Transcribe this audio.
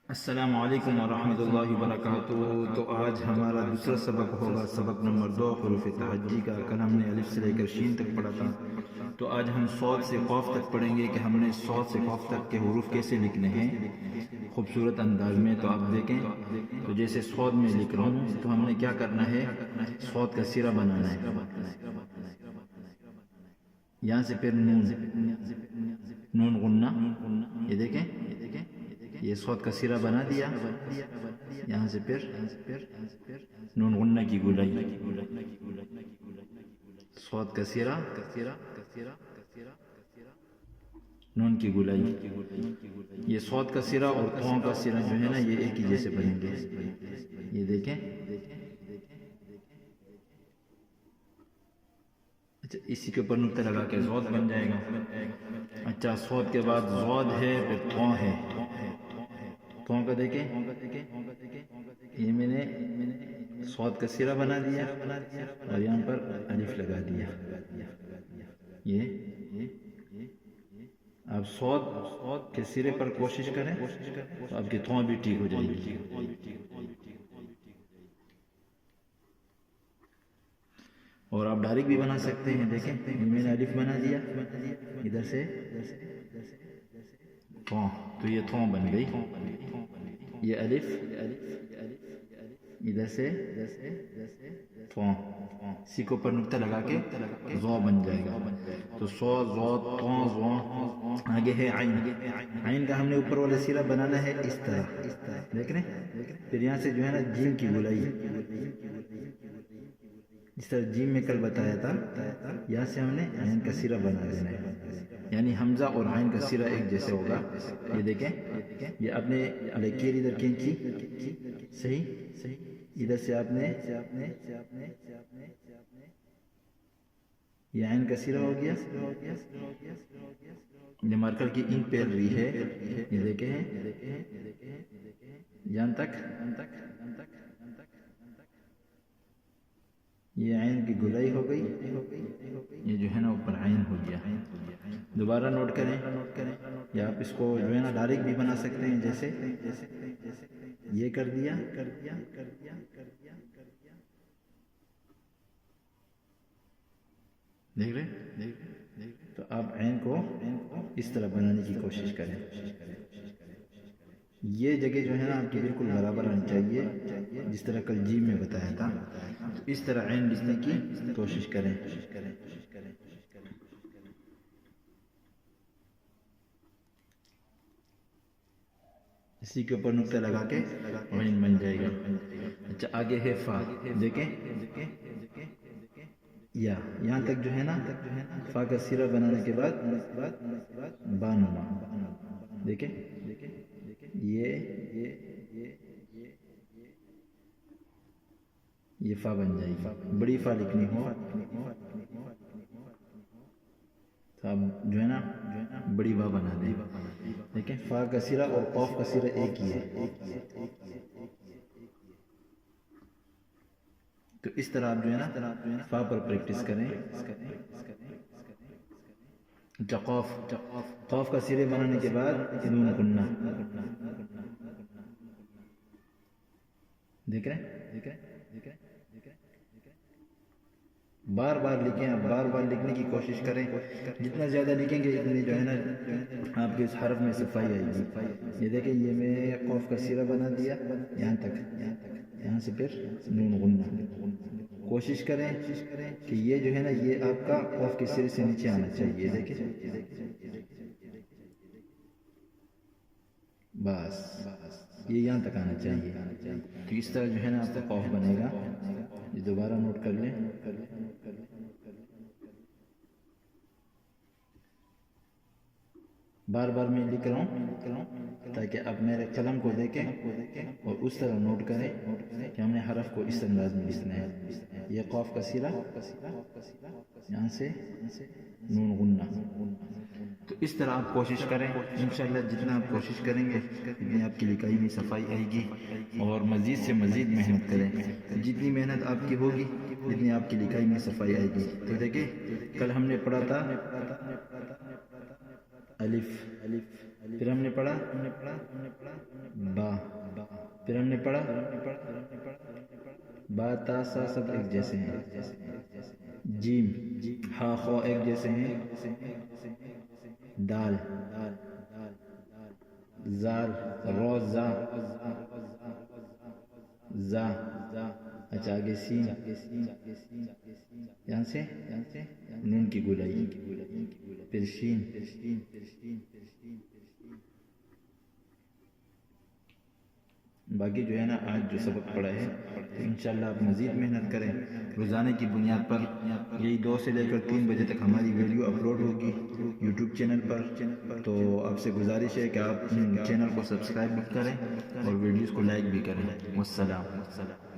السلام علیکم ورحمۃ اللہ وبرکاتہ۔ تو آج ہمارا دوسرا سبق ہوگا، سبق نمبر 2 حروف تہجی کا۔ کل ہم نے الف سے لے کر شین تک پڑھا تھا، تو آج ہم صاد سے قاف تک پڑھیں گے کہ ہم نے صاد سے قاف تک کے حروف کیسے لکھنے ہیں خوبصورت انداز میں۔ تو آپ دیکھیں، تو جیسے صاد میں لکھ رہا ہوں تو ہم نے کیا کرنا ہے، صاد کا سرا بنانا ہے، یہاں سے پھر نون غنہ، یہ دیکھیں یہ صاد کا سرا بنا دیا، یہاں سے پھر نون غنہ کی گولائی، صاد کا سرا نون کی گولائی، یہ صاد کا سرا اور قاف کا سرا جو ہے نا یہ ایک ہی جیسے بنیں گے، یہ دیکھیں۔ اچھا، اسی کے اوپر نقطہ لگا کے ضاد بن جائے گا۔ اچھا، صاد کے بعد ضاد ہے، پھر طا ہے۔ طا کا دیکھیں، یہ میں نے صاد کا سرا بنا دیا اور یہاں پر الف لگا دیا، یہ آپ صاد کے سرے پر کوشش کریں تو آپ کی طا بھی ٹھیک ہو جائے گی۔ اور آپ ڈائریکٹ بھی بنا سکتے ہیں، دیکھیں میں نے الف بنا دیا ادھر سے طا، تو یہ طا بن گئی، یہ الف ادھر سے طا، اسی کو پر نقطہ لگا کے ضا بن جائے گا۔ تو صاد ضاد طا ضا، آگے ہے عین۔ عین کا ہم نے اوپر والا سرا بنانا ہے اس طرح، دیکھ رہے ہیں، پھر یہاں سے جو ہے نا جیم کی گولائی، جس طرح جیم میں کل بتایا تھا، یہاں سے ہم نے عین کا سرا بنا دینا ہے، یعنی حمزہ اور عین کا سرا ایک جیسے ہوگا۔ یہ دیکھیں، یہ آپ نے لکیر ادھر کھینچی، صحیح، ادھر سے آپ نے یہ عین کا سرا ہو گیا، یہ مارکر کی انک پھیل رہی ہے، یہ دیکھیں یہاں تک، یہ عین کی گولائی ہو گئی، یہ جو ہے نا اوپر عین ہو گیا۔ دوبارہ نوٹ کریں، یا آپ اس کو جو ہے نا ڈائریکٹ بھی بنا سکتے ہیں، جیسے یہ کر دیا، دیکھ رہے، تو آپ عین کو اس طرح بنانے کی کوشش کریں۔ یہ جگہ جو ہے نا آپ کی بالکل برابر آنی چاہیے، جس طرح کل جیم میں بتایا تھا، تو اس طرح عین لکھنے کی کوشش کریں۔ اسی کے اوپر نقطہ لگا کے عین بن جائے گا۔ اچھا، آگے ہے فا، دیکھیں یہاں تک جو ہے نا فا کا سرا بنانے کے بعد با نما، دیکھیں یہ فا بن جائے گی۔ بڑی فا لکھنی ہو تو آپ جو ہے نا بڑی با بنا دیں، دیکھیں فا کا سرا اور قاف کا سرا ایک ہی ہے، تو اس طرح آپ جو ہے نا فا پر پریکٹس کریں۔ قاف کا سرے بنانے کے بعد نون غنہ، دیکھ رہے ہیں، بار بار لکھیں، آپ بار بار لکھنے کی کوشش کریں، جتنا زیادہ لکھیں گے اتنی جو ہے نا آپ کے اس حرف میں صفائی آئے گی۔ یہ دیکھیں، یہ میں قاف کا سرا بنا دیا یہاں تک، یہاں سے پھر نون غنہ، کوشش کریں کہ یہ جو ہے نا یہ آپ کا قاف کے سرے سے نیچے آنا چاہیے، دیکھیں بس یہ یہاں تک آنا چاہیے، تو اس طرح جو ہے نا آپ کا قاف بنے گا۔ یہ دوبارہ نوٹ کر لیں، بار بار میں لکھ رہا ہوں تاکہ آپ میرے قلم کو دیکھیں اور اس طرح نوٹ کریں کہ ہم نے حرف کو اس انداز میں لکھنا ہے۔ یہ قاف کا سرا، یہاں سے نون غنہ، تو اس طرح آپ کوشش کریں، انشاءاللہ جتنا آپ کوشش کریں گے اتنی آپ کی لکھائی میں صفائی آئے گی، اور مزید سے مزید محنت کریں، جتنی محنت آپ کی ہوگی اتنی آپ کی لکھائی میں صفائی آئے گی۔ تو دیکھیں کل ہم نے پڑھا تھا الف، پھر ہم نے پڑھا با، پھر ہم نے پڑھا با تا سا سب ایک جیسے ہیں، جیم ہا خو ایک جیسے ہیں، دال زال رو زا زا، اچھا آگے سین، یہاں سے نون کی گولائی، پھر شین، باقی جو ہے نا آج جو سبق پڑھا ہے انشاءاللہ آپ مزید محنت کریں، روزانے کی بنیاد پر یہی 2 سے لے کر 3 بجے تک ہماری ویڈیو اپلوڈ ہوگی یوٹیوب چینل پر، تو آپ سے گزارش ہے کہ آپ چینل کو سبسکرائب بھی کریں اور ویڈیوز کو لائک بھی کریں۔ والسلام۔